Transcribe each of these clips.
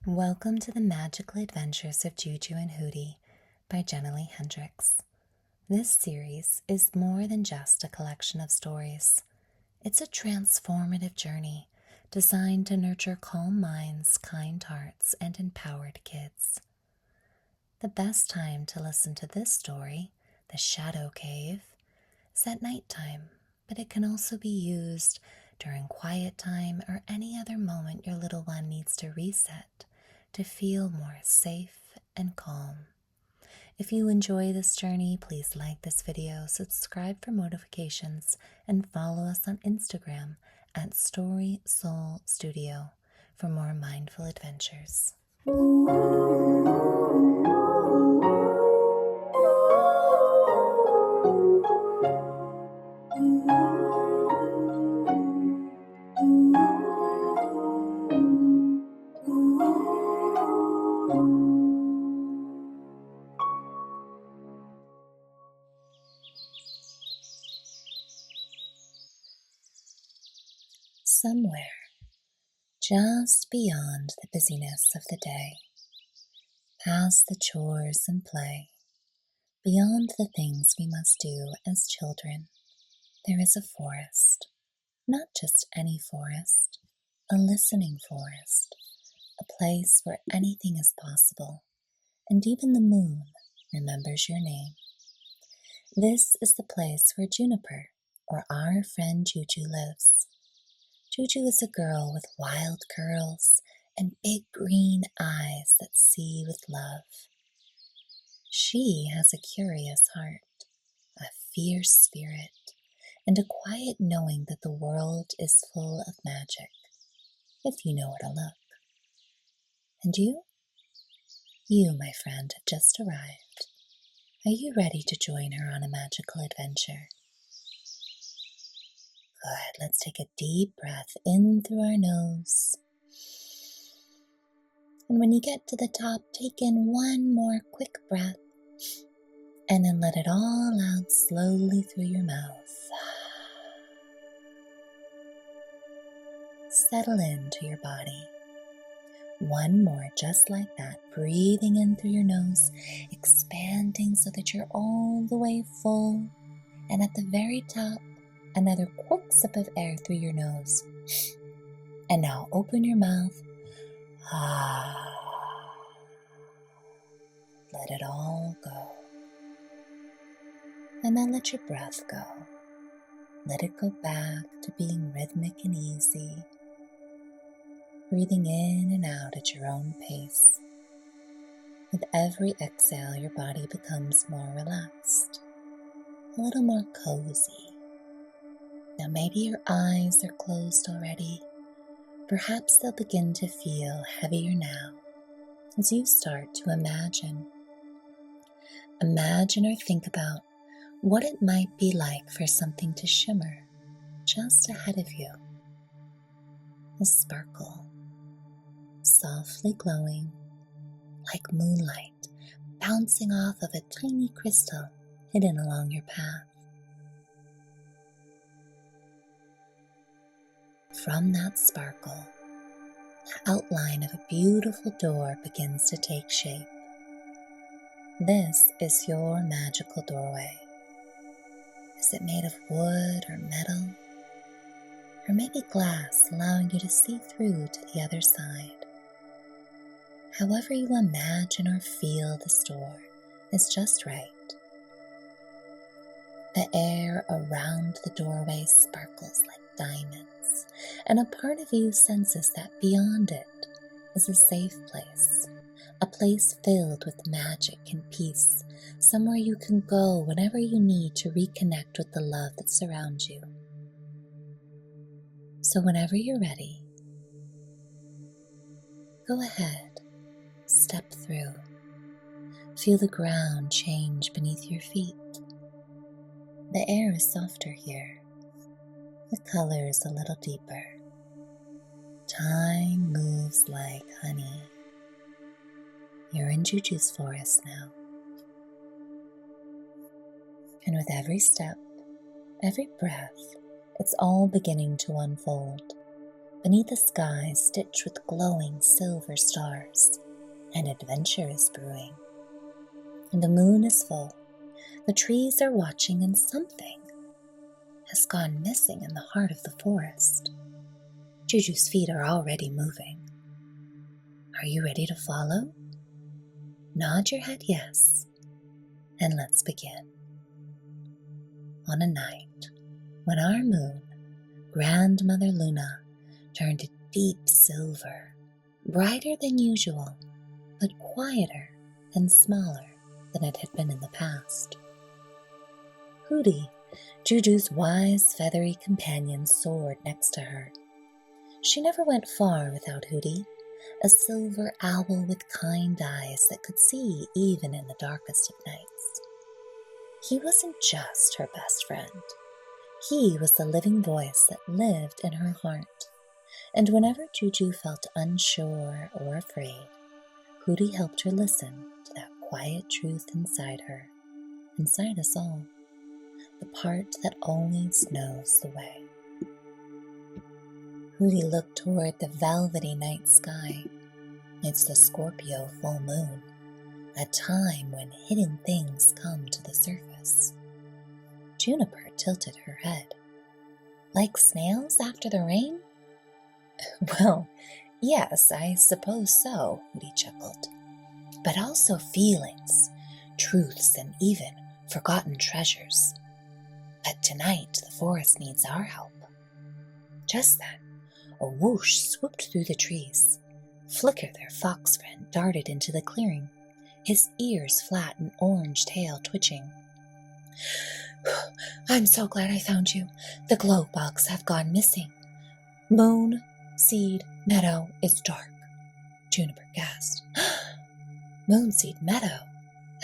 Welcome to the Magical Adventures of Juju and Hootie by Jenna Lee Hendricks. This series is more than just a collection of stories. It's a transformative journey designed to nurture calm minds, kind hearts, and empowered kids. The best time to listen to this story, The Shadow Cave, is at nighttime, but it can also be used during quiet time or any other moment your little one needs to reset to feel more safe and calm. If you enjoy this journey, please like this video, subscribe for notifications, and follow us on Instagram at Story Soul Studio for more mindful adventures. Somewhere, just beyond the busyness of the day, past the chores and play, beyond the things we must do as children, there is a forest. Not just any forest, a listening forest, a place where anything is possible, and even the moon remembers your name. This is the place where Juniper, or our friend Juju, lives. Juju is a girl with wild curls and big green eyes that see with love. She has a curious heart, a fierce spirit, and a quiet knowing that the world is full of magic, if you know where to look. And you? You, my friend, have just arrived. Are you ready to join her on a magical adventure? Good. Let's take a deep breath in through our nose. And when you get to the top, take in one more quick breath and then let it all out slowly through your mouth. Settle into your body. One more just like that, breathing in through your nose, expanding so that you're all the way full, and at the very top, another quick sip of air through your nose. And now open your mouth. Let it all go. And then let your breath go. Let it go back to being rhythmic and easy. Breathing in and out at your own pace. With every exhale, your body becomes more relaxed, a little more cozy. Now maybe your eyes are closed already. Perhaps they'll begin to feel heavier now as you start to imagine. Imagine or think about what it might be like for something to shimmer just ahead of you. A sparkle, softly glowing like moonlight bouncing off of a tiny crystal hidden along your path. From that sparkle, the outline of a beautiful door begins to take shape. This is your magical doorway. Is it made of wood or metal? Or maybe glass, allowing you to see through to the other side? However you imagine or feel this door is just right. The air around the doorway sparkles like diamonds, and a part of you senses that beyond it is a safe place, a place filled with magic and peace, somewhere you can go whenever you need to reconnect with the love that surrounds you. So whenever you're ready, go ahead, step through. Feel the ground change beneath your feet. The air is softer here. The color is a little deeper. Time moves like honey. You're in Juju's forest now. And with every step, every breath, it's all beginning to unfold. beneath a sky stitched with glowing silver stars. An adventure is brewing. And the moon is full. The trees are watching, and something has gone missing in the heart of the forest. Juju's feet are already moving. Are you ready to follow? Nod your head yes, and let's begin. On a night when our moon, Grandmother Luna, turned deep silver, brighter than usual, but quieter and smaller than it had been in the past. Hootie, Juju's wise, feathery companion, soared next to her. She never went far without Hootie, a silver owl with kind eyes that could see even in the darkest of nights. He wasn't just her best friend. He was the living voice that lived in her heart, and whenever Juju felt unsure or afraid, Hootie helped her listen to that quiet truth inside her, inside us all, the part that always knows the way. Hootie looked toward the velvety night sky. It's the Scorpio full moon, a time when hidden things come to the surface. Juniper tilted her head. Like snails after the rain? Well, yes, I suppose so, Hootie chuckled. But also feelings, truths, and even forgotten treasures. But tonight the forest needs our help. Just then, a whoosh swooped through the trees. Flicker, their fox friend, darted into the clearing, his ears flat and orange tail twitching. I'm so glad I found you. The glow bugs have gone missing. Moon, seed, meadow is dark, Juniper gasped. Moonseed Meadow.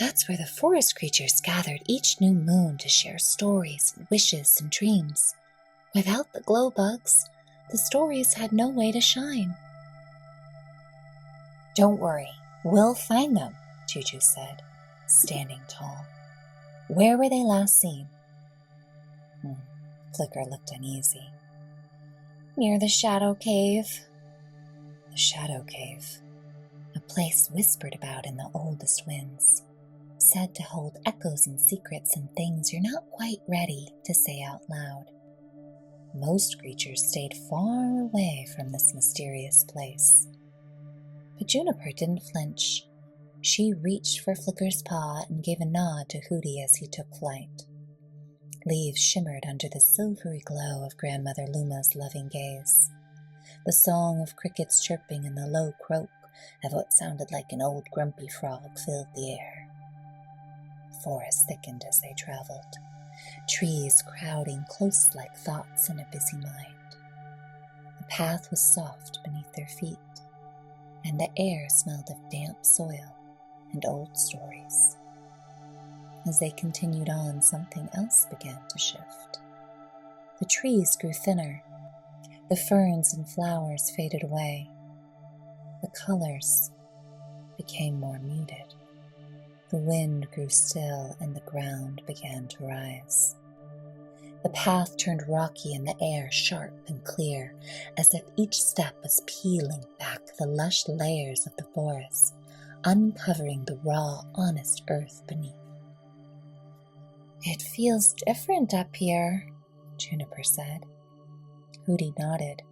That's where the forest creatures gathered each new moon to share stories and wishes and dreams. Without the glow bugs, the stories had no way to shine. Don't worry, we'll find them, Juju said, standing tall. Where were they last seen? Flicker looked uneasy. Near the Shadow Cave. The Shadow Cave, a place whispered about in the oldest winds, said to hold echoes and secrets and things you're not quite ready to say out loud. Most creatures stayed far away from this mysterious place. But Juniper didn't flinch. She reached for Flicker's paw and gave a nod to Hootie as he took flight. Leaves shimmered under the silvery glow of Grandmother Luna's loving gaze. The song of crickets chirping and the low croak of what sounded like an old grumpy frog filled the air. The forest thickened as they traveled, trees crowding close like thoughts in a busy mind. The path was soft beneath their feet, and the air smelled of damp soil and old stories. As they continued on, something else began to shift. The trees grew thinner. The ferns and flowers faded away. The colors became more muted. The wind grew still and the ground began to rise. The path turned rocky and the air sharp and clear, as if each step was peeling back the lush layers of the forest, uncovering the raw, honest earth beneath. It feels different up here, Juniper said. Hootie nodded,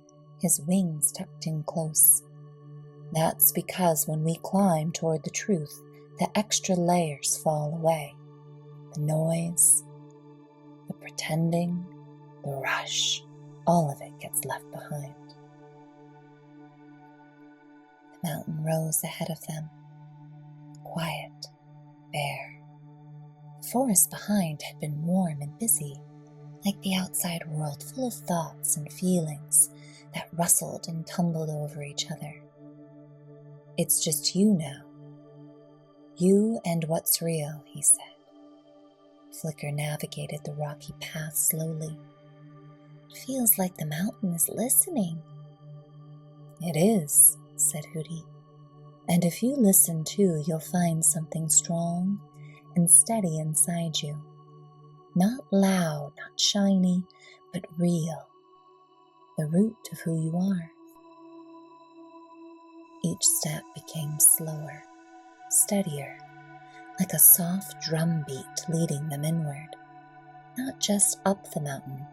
his wings tucked in close. That's because when we climb toward the truth, the extra layers fall away. The noise, the pretending, the rush, all of it gets left behind. The mountain rose ahead of them, quiet, bare. The forest behind had been warm and busy, like the outside world, full of thoughts and feelings that rustled and tumbled over each other. It's just you now. You and what's real, he said. Flicker navigated the rocky path slowly. It feels like the mountain is listening. It is, said Hootie. And if you listen too, you'll find something strong and steady inside you. Not loud, not shiny, but real. The root of who you are. Each step became slower, steadier, like a soft drum beat leading them inward, not just up the mountain,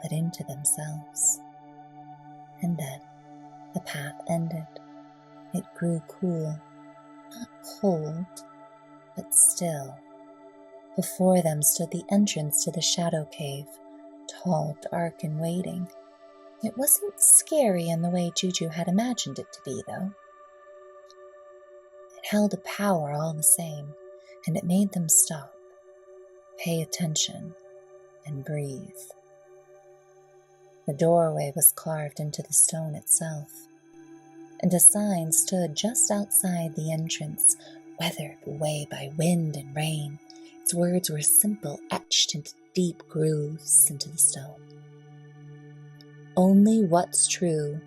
but into themselves. And then the path ended. It grew cool, not cold, but still. Before them stood the entrance to the shadow cave, tall, dark, and waiting. It wasn't scary in the way Juju had imagined it to be, though. It held a power all the same, and it made them stop, pay attention, and breathe. The doorway was carved into the stone itself, and a sign stood just outside the entrance, weathered away by wind and rain. Its words were simple, etched into deep grooves into the stone. Only what's true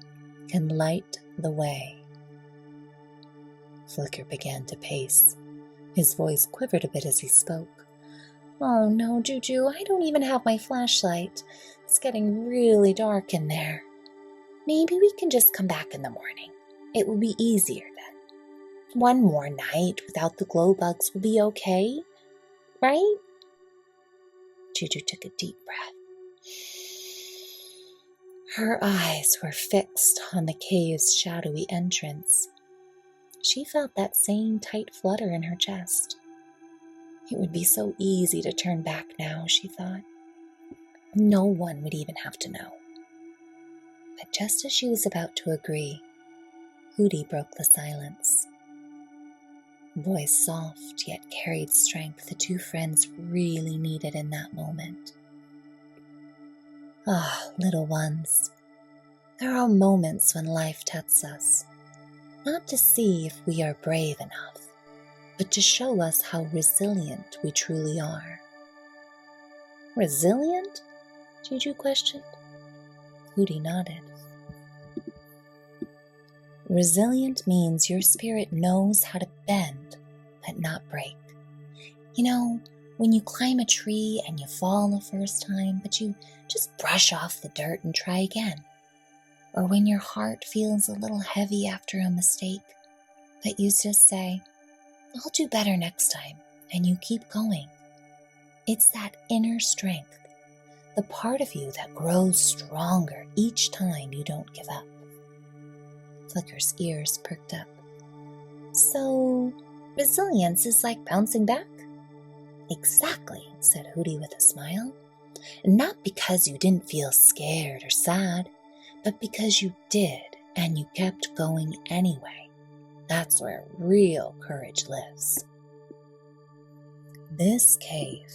can light the way. Flicker began to pace. His voice quivered a bit as he spoke. Oh no, Juju, I don't even have my flashlight. It's getting really dark in there. Maybe we can just come back in the morning. It will be easier then. One more night without the glow bugs will be okay, right? Juju took a deep breath. Her eyes were fixed on the cave's shadowy entrance. She felt that same tight flutter in her chest. It would be so easy to turn back now, she thought. No one would even have to know. But just as she was about to agree, Hootie broke the silence. A voice soft yet carried strength the two friends really needed in that moment. Ah, little ones, there are moments when life tests us, not to see if we are brave enough, but to show us how resilient we truly are. Resilient? Juju questioned. Hootie nodded. Resilient means your spirit knows how to bend, but not break. You know, when you climb a tree and you fall the first time, but you just brush off the dirt and try again. Or when your heart feels a little heavy after a mistake, but you just say, I'll do better next time, and you keep going. It's that inner strength, the part of you that grows stronger each time you don't give up. Flicker's ears perked up. So, resilience is like bouncing back? Exactly, said Hootie with a smile. Not because you didn't feel scared or sad, but because you did and you kept going anyway. That's where real courage lives. This cave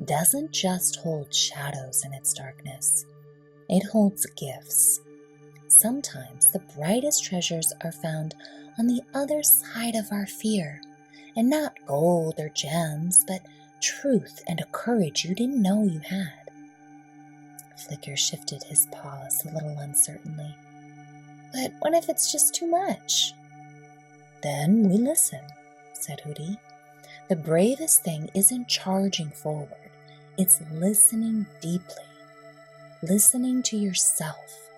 doesn't just hold shadows in its darkness. It holds gifts. Sometimes the brightest treasures are found on the other side of our fear, and not gold or gems, but truth and a courage you didn't know you had. Flicker shifted his paws a little uncertainly. But what if it's just too much? Then we listen, said Hootie. The bravest thing isn't charging forward, it's listening deeply. Listening to yourself,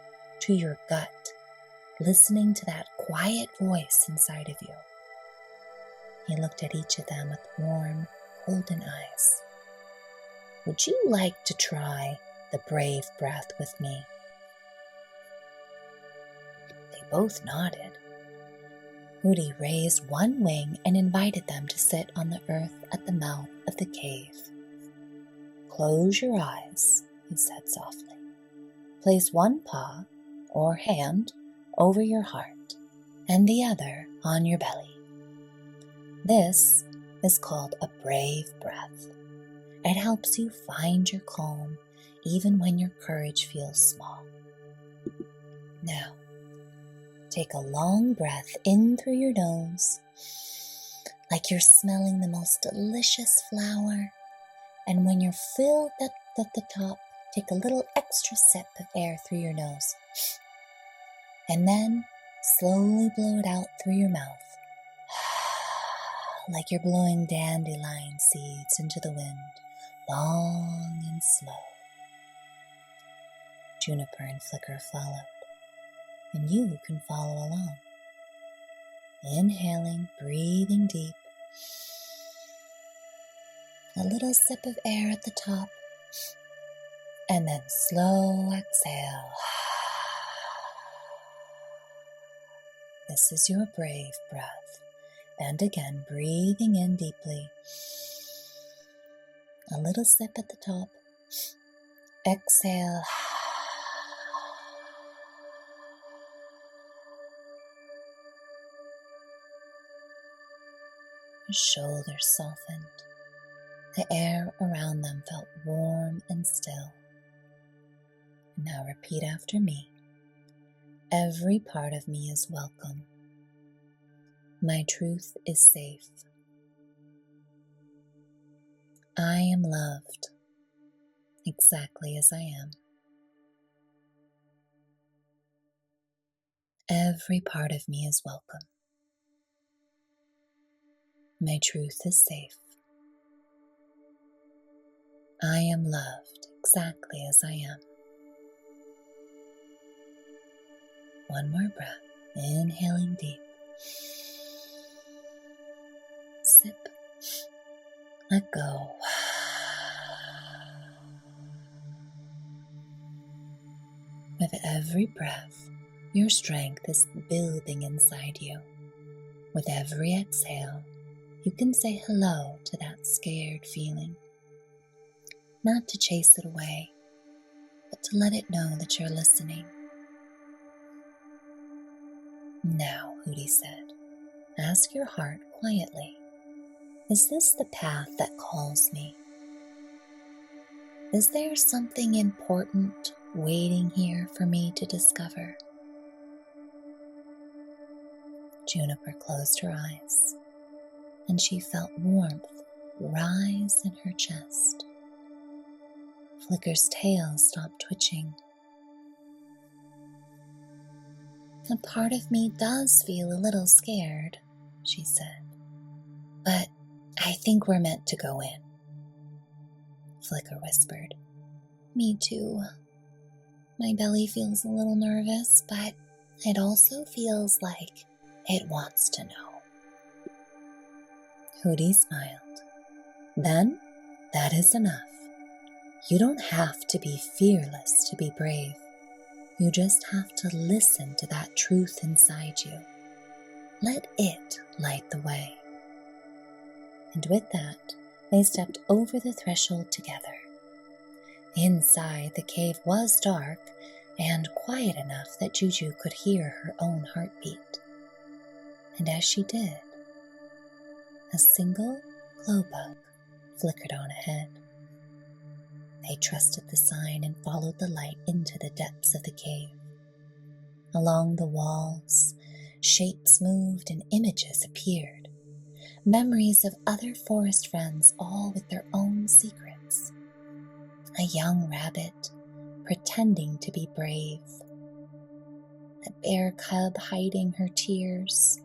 to your gut, listening to that quiet voice inside of you. He looked at each of them with warm, golden eyes. Would you like to try the brave breath with me? They both nodded. Hootie raised one wing and invited them to sit on the earth at the mouth of the cave. Close your eyes, he said softly. Place one paw or hand over your heart and the other on your belly. This is called a brave breath. It helps you find your calm even when your courage feels small. Now, take a long breath in through your nose, like you're smelling the most delicious flower. And when you're filled at the top, take a little extra sip of air through your nose. And then slowly blow it out through your mouth, like you're blowing dandelion seeds into the wind, long and slow. Juniper and Flicker followed, and you can follow along. Inhaling, breathing deep. A little sip of air at the top, and then slow exhale. This is your brave breath. And again, breathing in deeply. A little sip at the top. Exhale. Your shoulders softened. The air around them felt warm and still. Now repeat after me. Every part of me is welcome. My truth is safe. I am loved exactly as I am. Every part of me is welcome. My truth is safe. I am loved exactly as I am. One more breath, inhaling deep. Sip, let go. With every breath, your strength is building inside you. With every exhale, you can say hello to that scared feeling. Not to chase it away, but to let it know that you're listening. Now, Hootie said, ask your heart quietly, is this the path that calls me? Is there something important waiting here for me to discover? Juniper closed her eyes, and she felt warmth rise in her chest. Flicker's tail stopped twitching. A part of me does feel a little scared, she said, but I think we're meant to go in. Flicker whispered, me too. My belly feels a little nervous, but it also feels like it wants to know. Hootie smiled. Then that is enough. You don't have to be fearless to be brave. You just have to listen to that truth inside you. Let it light the way. And with that, they stepped over the threshold together. Inside, the cave was dark and quiet enough that Juju could hear her own heartbeat. And as she did, a single glow bug flickered on ahead. They trusted the sign and followed the light into the depths of the cave. Along the walls, shapes moved and images appeared. Memories of other forest friends, all with their own secrets. A young rabbit pretending to be brave. A bear cub hiding her tears.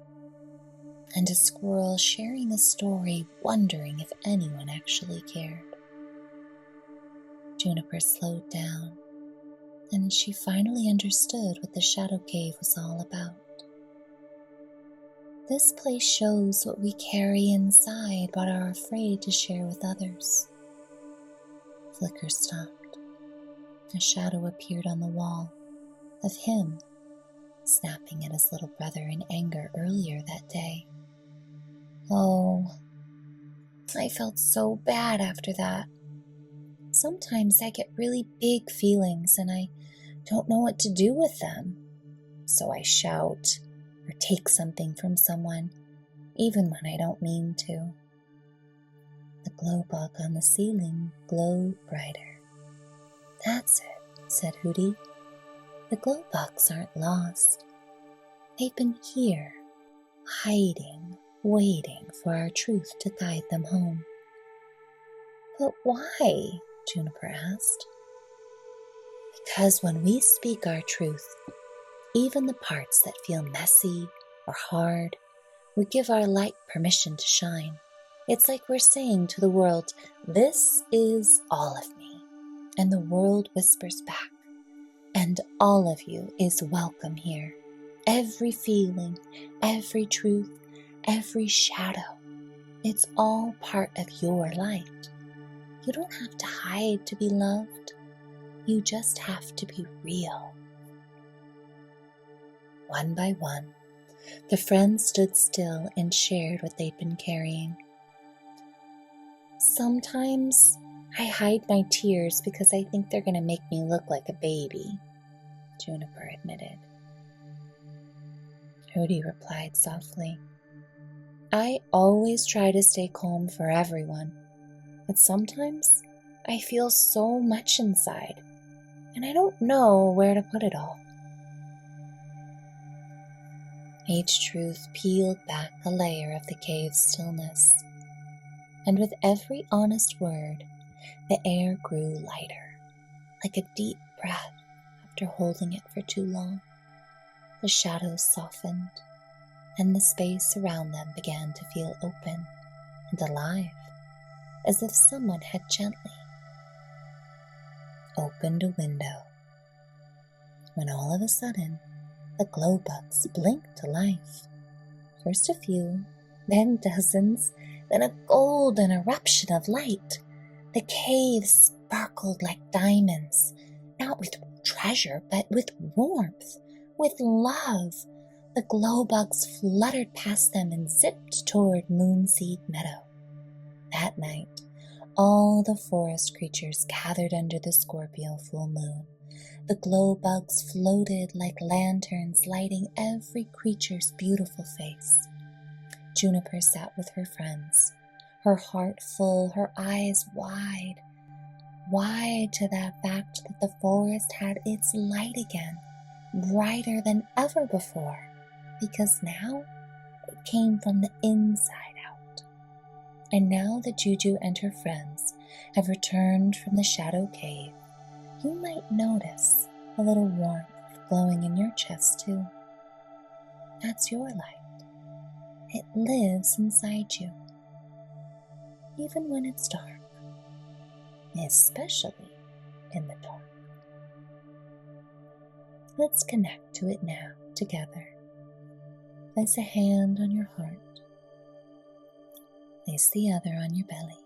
And a squirrel sharing a story, wondering if anyone actually cared. Juniper slowed down, and she finally understood what the Shadow Cave was all about. This place shows what we carry inside but are afraid to share with others. Flicker stopped. A shadow appeared on the wall of him, snapping at his little brother in anger earlier that day. Oh, I felt so bad after that. Sometimes I get really big feelings and I don't know what to do with them. So I shout or take something from someone, even when I don't mean to. The glow bug on the ceiling glowed brighter. That's it, said Hootie. The glow bugs aren't lost. They've been here, hiding, waiting for our truth to guide them home. But why? Juniper asked. Because when we speak our truth, even the parts that feel messy or hard, we give our light permission to shine. It's like we're saying to the world, this is all of me. And the world whispers back, and all of you is welcome here. Every feeling, every truth, every shadow, it's all part of your light. You don't have to hide to be loved. You just have to be real. One by one, the friends stood still and shared what they'd been carrying. Sometimes I hide my tears because I think they're going to make me look like a baby, Juniper admitted. Hootie replied softly, I always try to stay calm for everyone, but sometimes I feel so much inside, and I don't know where to put it all. Each truth peeled back a layer of the cave's stillness, and with every honest word, the air grew lighter, like a deep breath after holding it for too long. The shadows softened, and the space around them began to feel open and alive, as if someone had gently opened a window. When all of a sudden, the glow bugs blinked to life. First a few, then dozens, then a golden eruption of light. The cave sparkled like diamonds, not with treasure, but with warmth, with love. The glow bugs fluttered past them and zipped toward Moonseed Meadow. That night, all the forest creatures gathered under the Scorpio full moon. The glow bugs floated like lanterns, lighting every creature's beautiful face. Juniper sat with her friends, her heart full, her eyes wide to that fact that the forest had its light again, brighter than ever before, because now it came from the inside out. And now that Juju and her friends have returned from the shadow cave, you might notice a little warmth glowing in your chest too. That's your light. It lives inside you, even when it's dark, especially in the dark. Let's connect to it now together. Place a hand on your heart. Place the other on your belly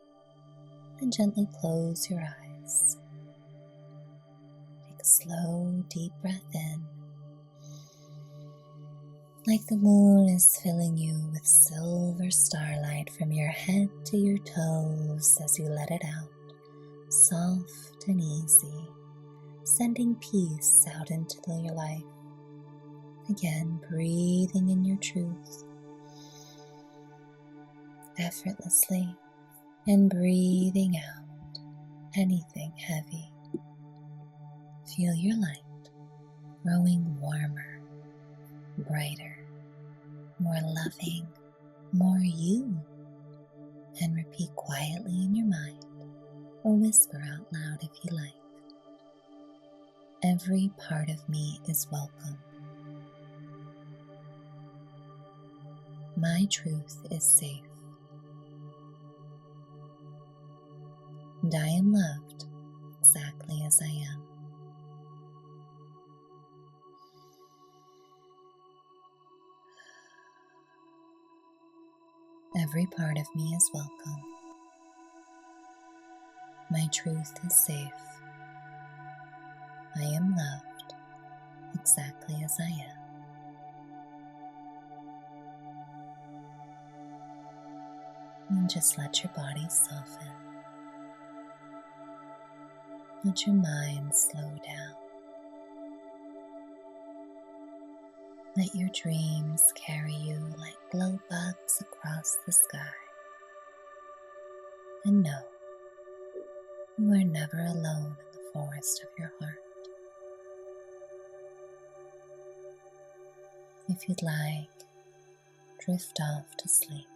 and gently close your eyes. Take a slow, deep breath in, like the moon is filling you with silver starlight from your head to your toes as you let it out, soft and easy, sending peace out into your life. Again, breathing in your truth, effortlessly, and breathing out anything heavy. Feel your light growing warmer, brighter, more loving, more you, and repeat quietly in your mind or whisper out loud if you like. Every part of me is welcome. My truth is safe, and I am loved exactly as I am. Every part of me is welcome. My truth is safe. I am loved exactly as I am. And just let your body soften. Let your mind slow down. Let your dreams carry you like glow bugs across the sky. And know you are never alone in the forest of your heart. If you'd like, drift off to sleep.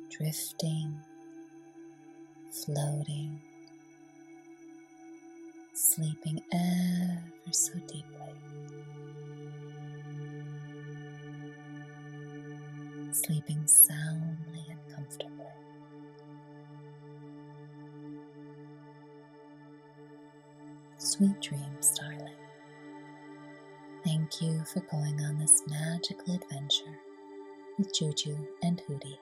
Drifting, floating, sleeping ever so deeply. Sleeping soundly and comfortably. Sweet dreams, darling, Thank you for going on this magical adventure with Juju and Hootie.